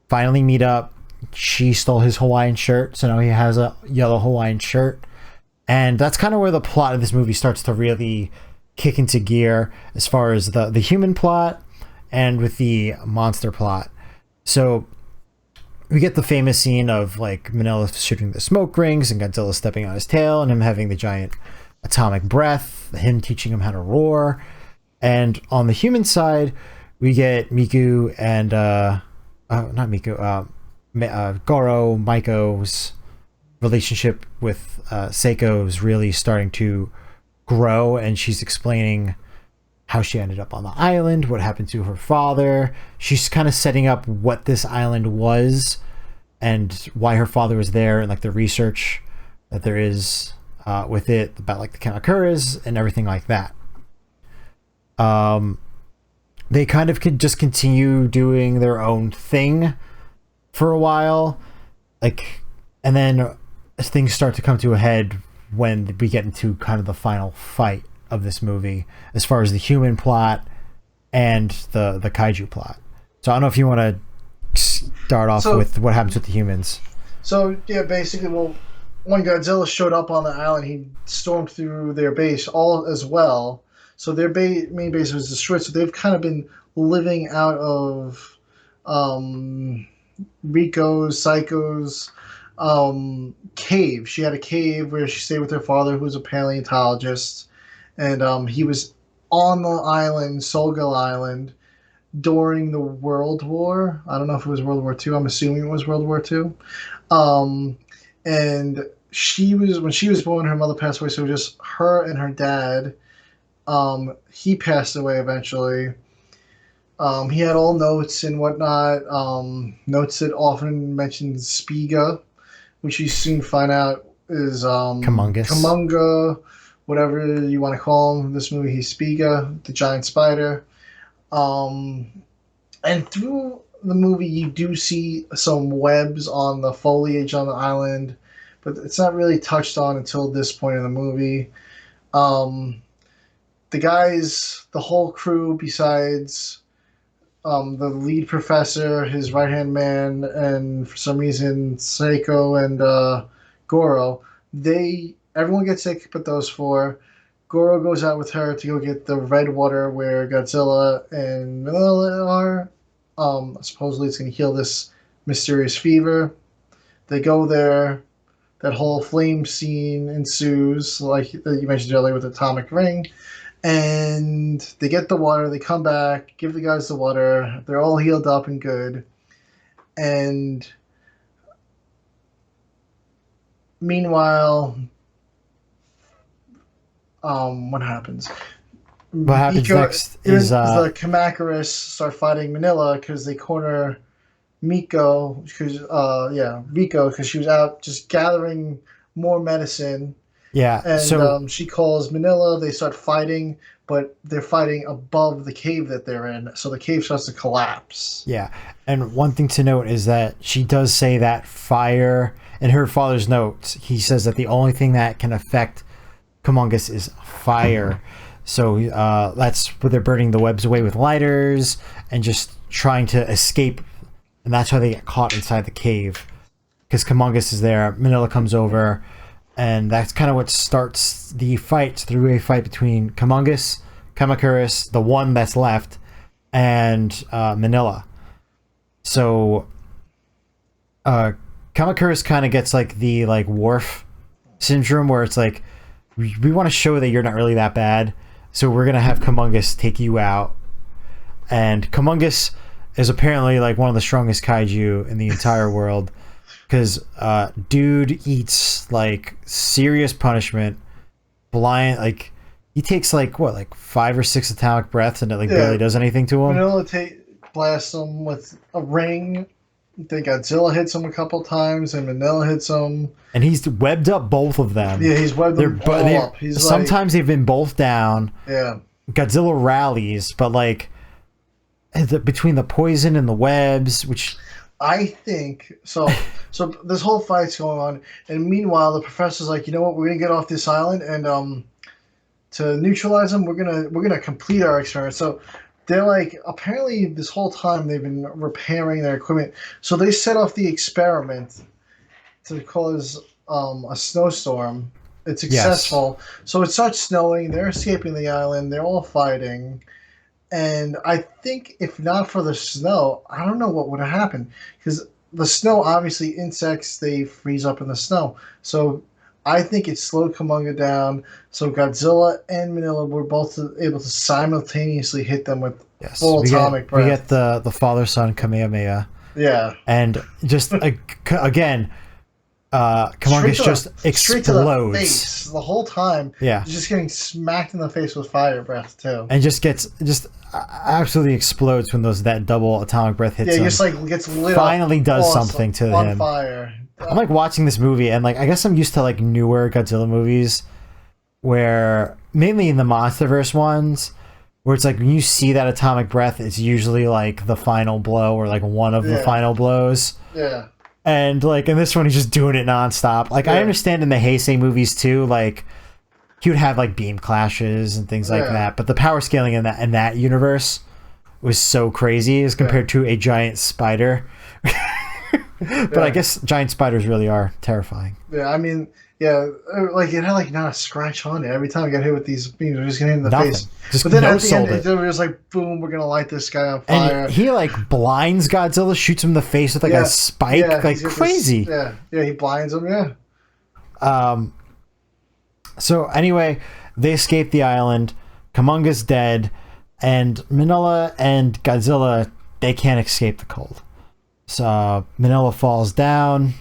Speaker 1: finally meet up. She stole his Hawaiian shirt, so now he has a yellow Hawaiian shirt. And that's kind of where the plot of this movie starts to really kick into gear as far as the human plot and with the monster plot. So we get the famous scene of like Manila shooting the smoke rings and Godzilla stepping on his tail and him having the giant atomic breath, him teaching him how to roar. And on the human side, we get Miku and not Miku, Goro, Maiko's relationship with Seiko is really starting to grow, and she's explaining how she ended up on the island, what happened to her father. She's kind of setting up what this island was and why her father was there, and like the research that there is with it about like the Kamakuras and everything like that. They kind of could just continue doing their own thing for a while, like, and then things start to come to a head when we get into kind of the final fight of this movie, as far as the human plot and the kaiju plot. So I don't know if you want to start off with what happens with the humans.
Speaker 2: So yeah, basically, well, when Godzilla showed up on the island, he stormed through their base all as well. So their main base was destroyed. So they've kind of been living out of Rico's, Psycho's cave. She had a cave where she stayed with her father, who was a paleontologist, and he was on the island, Solgal Island, during the World War. I don't know if it was World War II. I'm assuming it was World War II. And when she was born, her mother passed away. So just her and her dad. He passed away eventually. He had all notes and whatnot. Notes that often mentioned Spiga, which you soon find out is Kamunga, whatever you want to call him. This movie, he's Spiga, the giant spider. And through the movie, you do see some webs on the foliage on the island, but it's not really touched on until this point in the movie. The guys, the whole crew, besides the lead professor, his right-hand man, and for some reason Seiko and Goro, everyone gets sick but those four. Goro goes out with her to go get the red water where Godzilla and Minilla are. Supposedly it's going to heal this mysterious fever. They go there. That whole flame scene ensues, like you mentioned earlier with the atomic ring. And they get the water. They come back, give the guys the water. They're all healed up and good. And meanwhile, what happens?
Speaker 1: What happens next is
Speaker 2: the Kamakuras start fighting Minilla because they corner Miko, because she was out just gathering more medicine.
Speaker 1: Yeah,
Speaker 2: and
Speaker 1: so
Speaker 2: she calls Minilla. They start fighting, but they're fighting above the cave that they're in, so the cave starts to collapse.
Speaker 1: Yeah, and one thing to note is that she does say that fire, in her father's notes, he says that the only thing that can affect Kamungus is fire. So that's where they're burning the webs away with lighters and just trying to escape, and that's why they get caught inside the cave, because Kamungus is there. Minilla comes over, and that's kind of what starts the fight, through a fight between Kamungus, Kamakuras, the one that's left, and Minilla. So Kamakuras kind of gets like the Worf syndrome, where it's like, we want to show that you're not really that bad, so we're gonna have Kamungus take you out. And Kamungus is apparently like one of the strongest kaiju in the entire world, because dude eats like serious punishment. Blind, like he takes like 5 or 6 atomic breaths, and it barely does anything to him.
Speaker 2: Manila blasts him with a ring. Then Godzilla hits him a couple times, and Manila hits him.
Speaker 1: And he's webbed up both of them.
Speaker 2: Yeah, he's webbed them all up.
Speaker 1: Sometimes they've been both down.
Speaker 2: Yeah.
Speaker 1: Godzilla rallies, but between the poison and the webs, which
Speaker 2: I think so. So this whole fight's going on, and meanwhile, the professor's like, you know what? We're gonna get off this island, and to neutralize them, we're gonna complete our experiment. So they're like, apparently, this whole time they've been repairing their equipment. So they set off the experiment to cause a snowstorm. It's successful. Yes. So it starts snowing. They're escaping the island. They're all fighting. And I think if not for the snow, I don't know what would have happened. Because the snow, obviously, insects, they freeze up in the snow. So I think it slowed Kamunga down. So Godzilla and Manila were both able to simultaneously hit them with full atomic breath.
Speaker 1: We get the father-son Kamehameha.
Speaker 2: Yeah.
Speaker 1: And just, again, Kumongus just
Speaker 2: straight to the
Speaker 1: explodes
Speaker 2: face the whole time.
Speaker 1: Yeah.
Speaker 2: He's just getting smacked in the face with fire breath too.
Speaker 1: and just absolutely explodes when that double atomic breath hits him.
Speaker 2: Yeah, he just like gets lit
Speaker 1: Finally
Speaker 2: up.
Speaker 1: does
Speaker 2: Awesome.
Speaker 1: something to
Speaker 2: on
Speaker 1: him.
Speaker 2: fire.
Speaker 1: I'm like watching this movie and like I guess I'm used to like newer Godzilla movies where mainly in the MonsterVerse ones where it's like when you see that atomic breath it's usually like the final blow or like one of the final blows.
Speaker 2: Yeah.
Speaker 1: And like in this one he's just doing it nonstop. Like I understand in the Heisei movies too, like he would have like beam clashes and things like that, but the power scaling in that universe was so crazy as compared to a giant spider. But I guess giant spiders really are terrifying.
Speaker 2: Yeah, I mean, like it had like not a scratch on it. Every time I got hit with these beams, we're just getting hit in the face.
Speaker 1: Just
Speaker 2: but then at the
Speaker 1: no-sold
Speaker 2: end, it was like, boom, we're gonna light this guy on fire.
Speaker 1: And he like blinds Godzilla, shoots him in the face with like a spike, like crazy.
Speaker 2: He blinds him.
Speaker 1: So anyway, they escape the island. Kumonga's dead, and Manila and Godzilla, they can't escape the cold. So Manila falls down.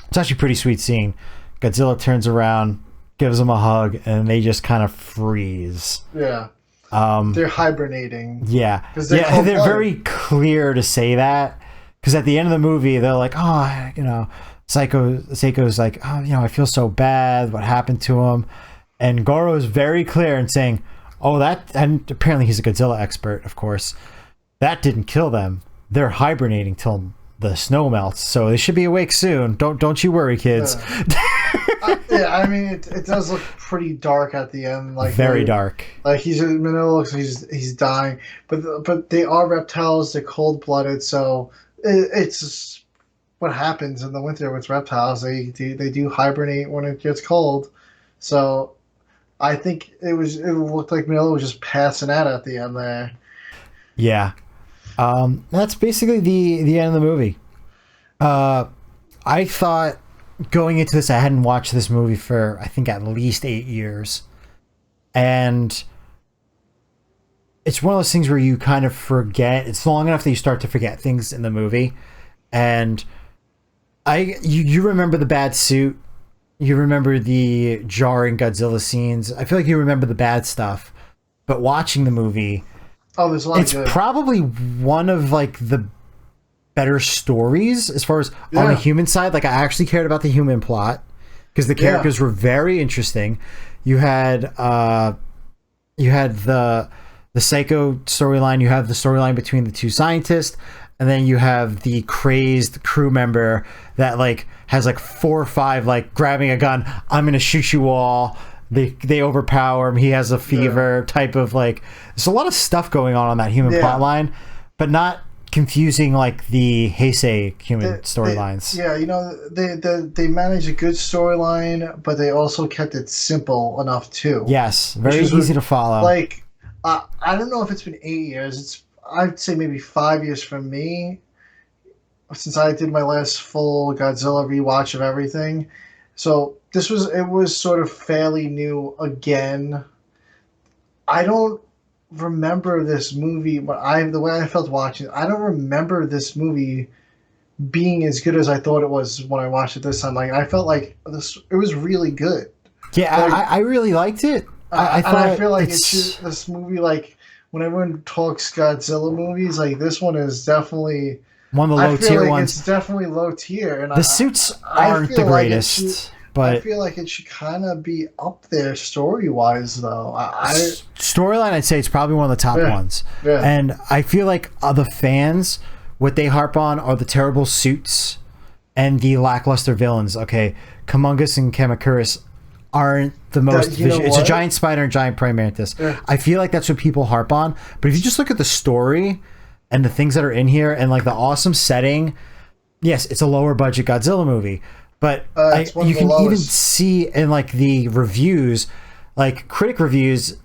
Speaker 1: It's actually a pretty sweet scene. Godzilla turns around, gives him a hug, and they just kind of freeze.
Speaker 2: Yeah. They're hibernating.
Speaker 1: Yeah. They're very clear to say that. Because at the end of the movie, they're like, oh, you know, Seiko's like, oh, you know, I feel so bad. What happened to him? And Goro is very clear in saying, oh, that, and apparently he's a Godzilla expert, of course. That didn't kill them. They're hibernating till the snow melts, so they should be awake soon. Don't you worry, kids.
Speaker 2: I mean, it does look pretty dark at the end. Like
Speaker 1: very dark.
Speaker 2: Like Manila looks like he's dying, but they are reptiles. They're cold blooded, so it's just what happens in the winter with reptiles. They do hibernate when it gets cold. So I think it looked like Manila was just passing out at the end there.
Speaker 1: Yeah. That's basically the end of the movie. I thought going into this, I hadn't watched this movie for I think at least 8 years, and it's one of those things where you kind of forget. It's long enough that you start to forget things in the movie, and you remember the bad suit, you remember the jarring Godzilla scenes. I feel like you remember the bad stuff, but watching the movie.
Speaker 2: Oh, there's a lot.
Speaker 1: It's probably one of like the better stories as far as on the human side. Like I actually cared about the human plot because the characters were very interesting. You had the Psycho storyline. You have the storyline between the two scientists, and then you have the crazed crew member that like has like 4 or 5 like grabbing a gun. I'm gonna shoot you all. They overpower him. He has a fever type of like. There's a lot of stuff going on that human plot line, but not confusing like the Heisei human storylines.
Speaker 2: Yeah, you know they managed a good storyline, but they also kept it simple enough too.
Speaker 1: Yes, very easy to follow.
Speaker 2: Like I don't know if it's been 8 years. I'd say maybe 5 years for me since I did my last full Godzilla rewatch of everything. So it was sort of fairly new again. I don't remember this movie, but the way I felt watching it, I don't remember this movie being as good as I thought it was when I watched it this time. Like I felt like it was really good.
Speaker 1: Yeah, like, I really liked it. I
Speaker 2: feel like this movie, like when everyone talks Godzilla movies, like this one is definitely
Speaker 1: one of the low tier ones.
Speaker 2: It's definitely low tier, and
Speaker 1: the suits aren't the greatest. But
Speaker 2: I feel like it should kind of be up there story-wise, though.
Speaker 1: Storyline, I'd say it's probably one of the top ones. Yeah. And I feel like the fans, what they harp on are the terrible suits and the lackluster villains. Okay, Kumongus and Kamakuris aren't the most visual. It's a giant spider and giant praying mantis. Yeah. I feel like that's what people harp on. But if you just look at the story and the things that are in here and like the awesome setting, yes, it's a lower budget Godzilla movie. But you can even see in like the reviews, like critic reviews,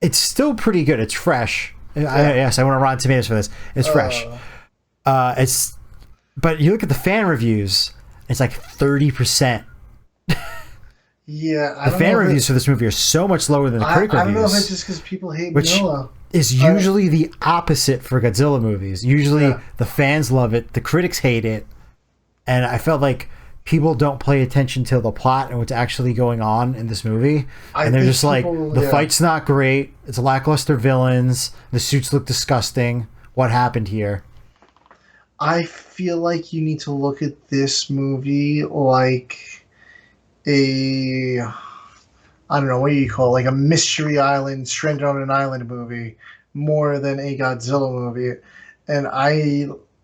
Speaker 1: it's still pretty good. It's fresh. Yes, I want to Rotten Tomatoes for this. It's fresh. But you look at the fan reviews, it's like 30%.
Speaker 2: Yeah,
Speaker 1: the fan reviews for this movie are so much lower than the critic reviews.
Speaker 2: I don't know if it's just because people hate Manila.
Speaker 1: Is usually the opposite for Godzilla movies. Usually the fans love it, the critics hate it, and I felt like people don't pay attention to the plot and what's actually going on in this movie. And they're just like, the fight's not great. It's lackluster villains. The suits look disgusting. What happened here?
Speaker 2: I feel like you need to look at this movie like a, I don't know, what do you call it? Like a Mystery Island, Stranded on an Island movie, more than a Godzilla movie. And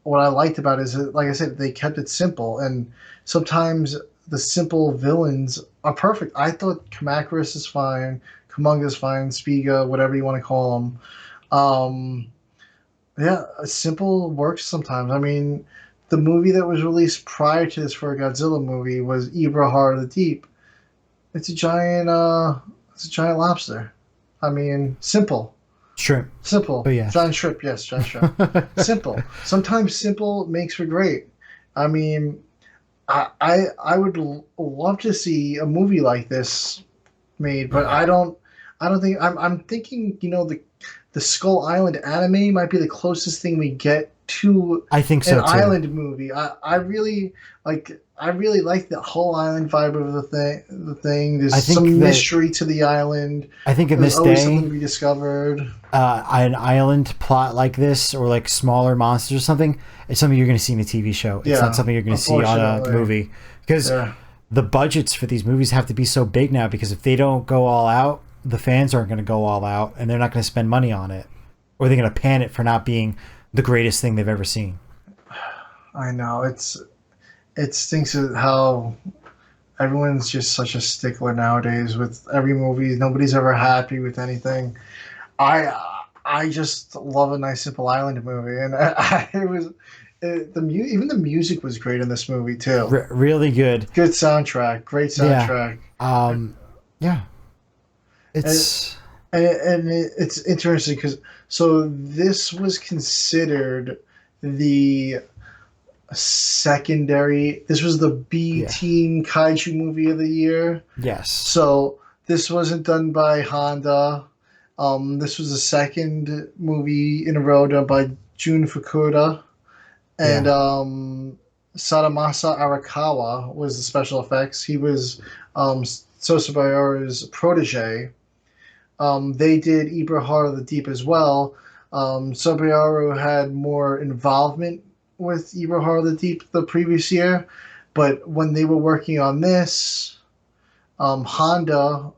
Speaker 2: what I liked about it is that, like I said, they kept it simple. And sometimes the simple villains are perfect. I thought Kamakuris is fine, Kumonga is fine, Spiga, whatever you want to call them. Yeah, simple works sometimes. I mean, the movie that was released prior to this for a Godzilla movie was Ibra Heart of the Deep. It's a giant lobster. I mean, simple.
Speaker 1: Shrimp.
Speaker 2: Simple.
Speaker 1: But yeah.
Speaker 2: Giant shrimp, yes, giant shrimp. Simple. Sometimes simple makes for great. I mean, I would love to see a movie like this made, but I don't think I'm thinking, the Skull Island anime might be the closest thing we get to
Speaker 1: I think so
Speaker 2: an
Speaker 1: too.
Speaker 2: island movie. I really like the whole island vibe of the thing. There's some mystery to the island.
Speaker 1: I think in
Speaker 2: There's
Speaker 1: this
Speaker 2: always
Speaker 1: day,
Speaker 2: something to be discovered.
Speaker 1: An island plot like this, or like smaller monsters or something, it's something you're going to see in a TV show. It's not something you're going to see on a movie, because the budgets for these movies have to be so big now, because if they don't go all out, the fans aren't going to go all out, and they're not going to spend money on it, or they're going to pan it for not being the greatest thing they've ever seen.
Speaker 2: I know, it stinks at how everyone's just such a stickler nowadays with every movie. Nobody's ever happy with anything. I just love a nice simple island movie, and even the music was great in this movie too.
Speaker 1: Really good.
Speaker 2: Good soundtrack. Great soundtrack.
Speaker 1: Yeah. It's
Speaker 2: it's interesting because this was considered the secondary. This was the B team kaiju movie of the year.
Speaker 1: Yes.
Speaker 2: So this wasn't done by Honda. This was the second movie in a row done by Jun Fukuda, and Sadamasa Arakawa was the special effects. He was Sosabayora's protege. They did Ibra Heart of the Deep as well. Sobayaru had more involvement with Ibra Heart of the Deep the previous year, but when they were working on this, Honda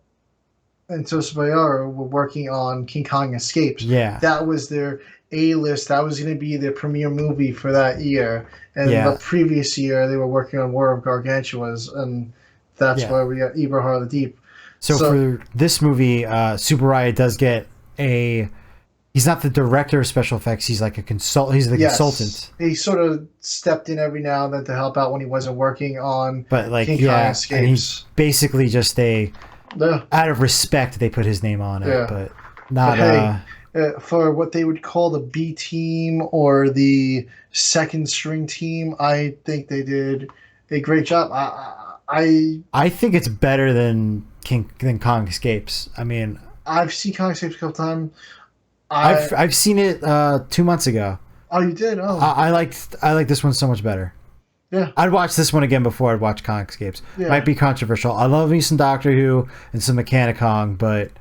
Speaker 2: and Sosabayaru were working on King Kong Escapes.
Speaker 1: Yeah.
Speaker 2: That was their A-list. That was going to be their premiere movie for that year. And the previous year, they were working on War of Gargantuas, and that's why we got Ibra Heart of the Deep.
Speaker 1: So for this movie, Tsuburaya does get he's not the director of special effects. He's like a consultant. He's the consultant.
Speaker 2: He sort of stepped in every now and then to help out when he wasn't working on King Kong Escapes.
Speaker 1: And he's basically just out of respect, they put his name on it, but not.
Speaker 2: For what they would call the B team or the second string team, I think they did a great job.
Speaker 1: I think it's better than Kong Escapes. I mean,
Speaker 2: I've seen Kong Escapes a couple times.
Speaker 1: I've seen it 2 months ago.
Speaker 2: Oh, you did? Oh,
Speaker 1: I like this one so much better.
Speaker 2: Yeah,
Speaker 1: I'd watch this one again before I'd watch Kong Escapes. Might be controversial. I love me some Doctor Who and some Mechanicon, but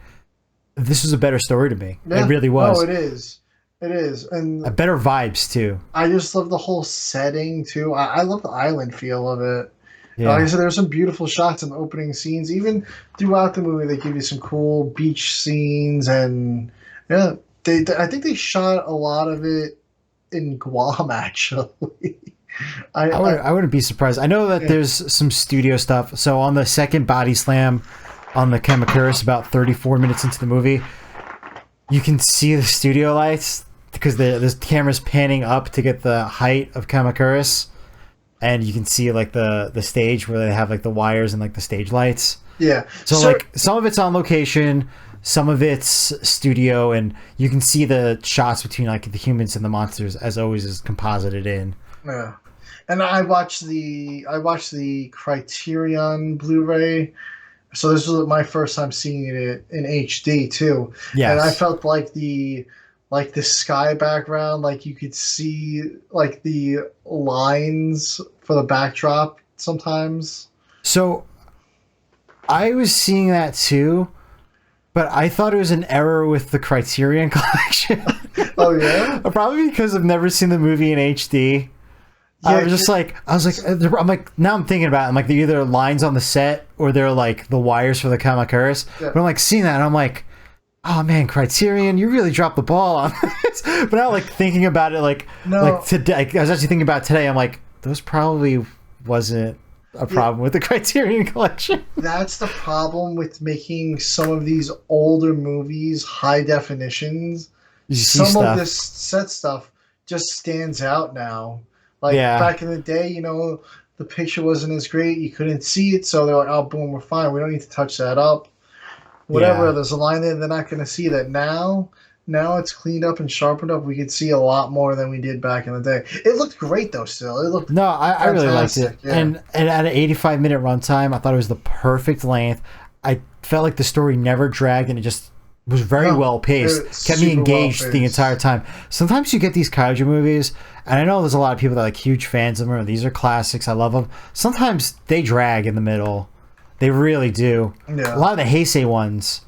Speaker 1: this was a better story to me. It really was.
Speaker 2: Oh, it is. It is, and
Speaker 1: better vibes too.
Speaker 2: I just love the whole setting too. I love the island feel of it.
Speaker 1: Yeah.
Speaker 2: Like I said, there's some beautiful shots in the opening scenes. Even throughout the movie, they give you some cool beach scenes, and I think they shot a lot of it in Guam. Actually, I
Speaker 1: wouldn't be surprised. I know that there's some studio stuff. So on the second body slam on the Kamakuris, about 34 minutes into the movie, you can see the studio lights because the camera's panning up to get the height of Kamakuris. And you can see like the stage where they have like the wires and like the stage lights.
Speaker 2: Yeah.
Speaker 1: So like some of it's on location, some of it's studio, and you can see the shots between like the humans and the monsters as always is composited in.
Speaker 2: Yeah. And I watched the Criterion Blu-ray. So this was my first time seeing it in HD too. Yeah. And I felt like the sky background, like you could see like the lines for the backdrop sometimes.
Speaker 1: So I was seeing that too, but I thought it was an error with the Criterion Collection.
Speaker 2: Oh yeah,
Speaker 1: Probably because I've never seen the movie in HD.
Speaker 2: yeah.
Speaker 1: I'm like, now I'm thinking about it. I'm like, they're either lines on the set or they're like the wires for the Kamakurs.
Speaker 2: Yeah.
Speaker 1: But I'm like seeing that and I'm like, oh man, Criterion, you really dropped the ball on this. But now like thinking about it, like today, I was actually thinking about it today. I'm like, those probably wasn't a problem with the Criterion Collection.
Speaker 2: That's the problem with making some of these older movies high definitions.
Speaker 1: You see
Speaker 2: Some
Speaker 1: stuff.
Speaker 2: of this set stuff just stands out now. Like
Speaker 1: Yeah.
Speaker 2: back in the day, the picture wasn't as great. You couldn't see it, so they're like, "Oh, boom, we're fine. We don't need to touch that up." Whatever.
Speaker 1: Yeah.
Speaker 2: There's a line there. They're not going to see that now. Now it's cleaned up and sharpened up. We can see a lot more than we did back in the day. It looked great though. Still, it looked
Speaker 1: No, I really liked it.
Speaker 2: fantastic, yeah.
Speaker 1: And at an 85-minute runtime, I thought it was the perfect length. I felt like the story never dragged and it just was very
Speaker 2: No,
Speaker 1: well paced.
Speaker 2: it's
Speaker 1: Kept me
Speaker 2: super
Speaker 1: engaged the
Speaker 2: well-paced.
Speaker 1: entire time. Sometimes you get these kaiju movies, and I know there's a lot of people that are like huge fans of them, or these are classics. I love them. Sometimes they drag in the middle. They really do.
Speaker 2: Yeah.
Speaker 1: A lot of the Heisei ones,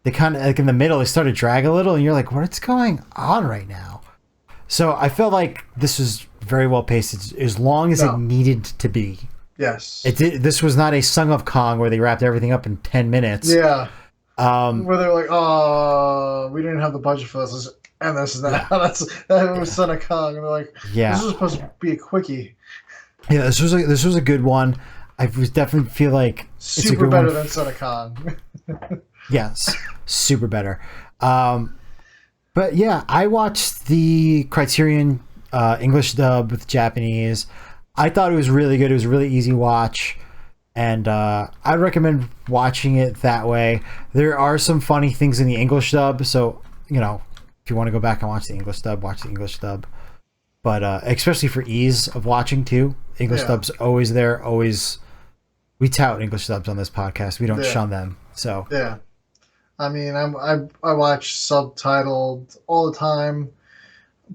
Speaker 1: they kind of like in the middle, they start to drag a little, and you're like, what's going on right now? So I felt like this was very well paced. It's as long as
Speaker 2: No.
Speaker 1: it needed to be.
Speaker 2: Yes.
Speaker 1: This was not a Son of Kong where they wrapped everything up in 10 minutes.
Speaker 2: Yeah.
Speaker 1: Um,
Speaker 2: Where they're like, "Oh, we didn't have the budget for this," and this is that. That was Son of Kong, and they're like,
Speaker 1: Yeah.
Speaker 2: "This was supposed to be a quickie."
Speaker 1: yeah, this was a good one. I was definitely feel like it's a
Speaker 2: Super
Speaker 1: good
Speaker 2: better
Speaker 1: one.
Speaker 2: than Son of Kong.
Speaker 1: Yes, super better. But yeah, I watched the Criterion English dub with Japanese. I thought it was really good. It was a really easy watch. And I'd recommend watching it that way. There are some funny things in the English dub. So, if you want to go back and watch the English dub, watch the English dub. But especially for ease of watching too, English
Speaker 2: Yeah.
Speaker 1: dub's always there. Always, we tout English dubs on this podcast. We don't
Speaker 2: Yeah.
Speaker 1: shun them. So
Speaker 2: Yeah, I mean, I watch subtitled all the time,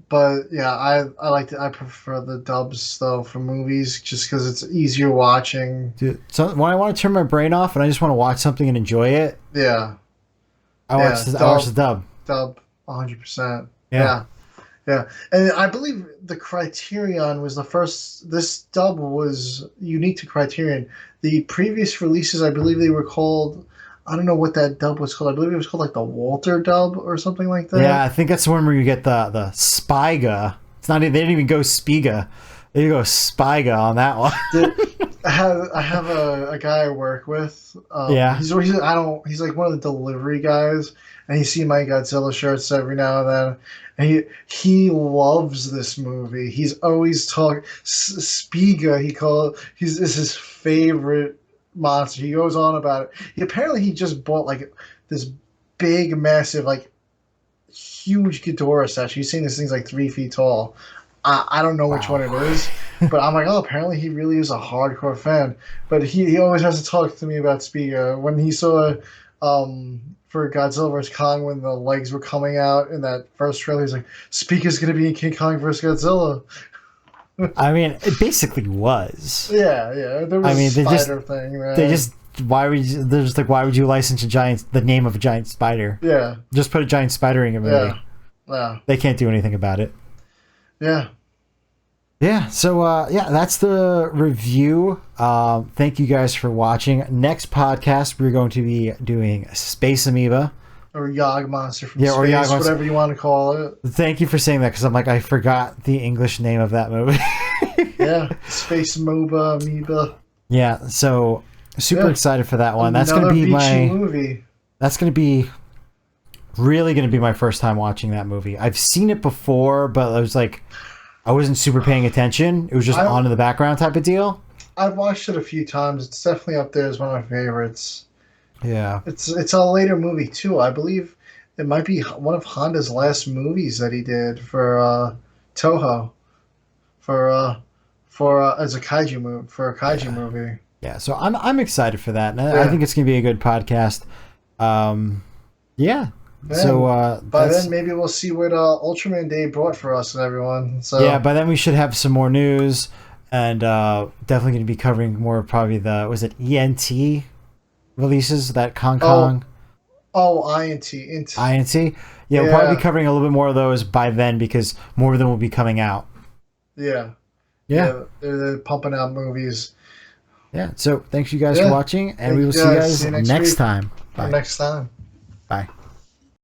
Speaker 2: but yeah, I prefer the dubs though for movies just because it's easier watching.
Speaker 1: dude, so when I want to turn my brain off and I just want to watch something and enjoy it,
Speaker 2: Yeah,
Speaker 1: I watch the dub.
Speaker 2: dub 100%.
Speaker 1: Yeah.
Speaker 2: Yeah, and I believe the Criterion was the first. This dub was unique to Criterion. The previous releases, I believe they were called. I don't know what that dub was called. I believe it was called like the Walter dub or something like that.
Speaker 1: Yeah, I think that's the one where you get the Spiga. It's not. They didn't even go Spiga. They go Spiga on that one.
Speaker 2: I have a guy I work with.
Speaker 1: Yeah.
Speaker 2: He's like one of the delivery guys, and he sees my Godzilla shirts every now and then. And he loves this movie. He's always talking Spiga. Is his favorite monster. He goes on about it. He just bought like this big, massive, like huge Ghidorah statue. You've seen this thing's like 3 feet tall. I don't know which one it is, but I'm like, oh, apparently he really is a hardcore fan. But he always has to talk to me about Spiga. When he saw for Godzilla vs. Kong, when the legs were coming out in that first trailer, he's like, Spiga's going to be in King Kong vs. Godzilla.
Speaker 1: I mean, it basically was.
Speaker 2: Yeah. There was a spider thing. Man.
Speaker 1: They're just why would you license the name of a giant spider?
Speaker 2: Yeah.
Speaker 1: Just put a giant spider in a movie.
Speaker 2: Yeah.
Speaker 1: They can't do anything about it.
Speaker 2: Yeah.
Speaker 1: Yeah, so that's the review. Thank you guys for watching. Next podcast, we're going to be doing Space Amoeba.
Speaker 2: Or Yog Monster from
Speaker 1: Yeah, or
Speaker 2: space,
Speaker 1: Yog Monster.
Speaker 2: whatever you want to call it.
Speaker 1: Thank you for saying that because I'm like, I forgot the English name of that movie.
Speaker 2: Yeah, Space Amoeba.
Speaker 1: Yeah, so super excited for that one. That's
Speaker 2: Another
Speaker 1: going to be
Speaker 2: beachy movie.
Speaker 1: That's going to be really going to be my first time watching that movie. I've seen it before, but I was like, I wasn't super paying attention. It was just on in the background type of deal.
Speaker 2: I've watched it a few times. It's definitely up there as one of my favorites.
Speaker 1: Yeah.
Speaker 2: It's a later movie too. I believe it might be one of Honda's last movies that he did for Toho as a kaiju movie for a kaiju movie.
Speaker 1: Yeah, so I'm excited for that, and I think it's gonna be a good podcast. Yeah. So
Speaker 2: by then maybe we'll see what Ultraman Day brought for us and everyone. So
Speaker 1: yeah, by then we should have some more news, and definitely going to be covering more of probably was it ENT releases that Kong
Speaker 2: Oh,
Speaker 1: Kong
Speaker 2: INT.
Speaker 1: INT. Yeah, we'll probably
Speaker 2: Yeah,
Speaker 1: be covering a little bit more of those by then because more of them will be coming out.
Speaker 2: yeah,
Speaker 1: Yeah.
Speaker 2: yeah. They're pumping out movies.
Speaker 1: Yeah. So thanks you guys for
Speaker 2: Yeah.
Speaker 1: watching, and we
Speaker 2: Thank
Speaker 1: will
Speaker 2: you
Speaker 1: see you
Speaker 2: guys. See
Speaker 1: guys
Speaker 2: you next
Speaker 1: next
Speaker 2: week
Speaker 1: time.
Speaker 2: or
Speaker 1: Bye.
Speaker 2: next time.
Speaker 1: Bye.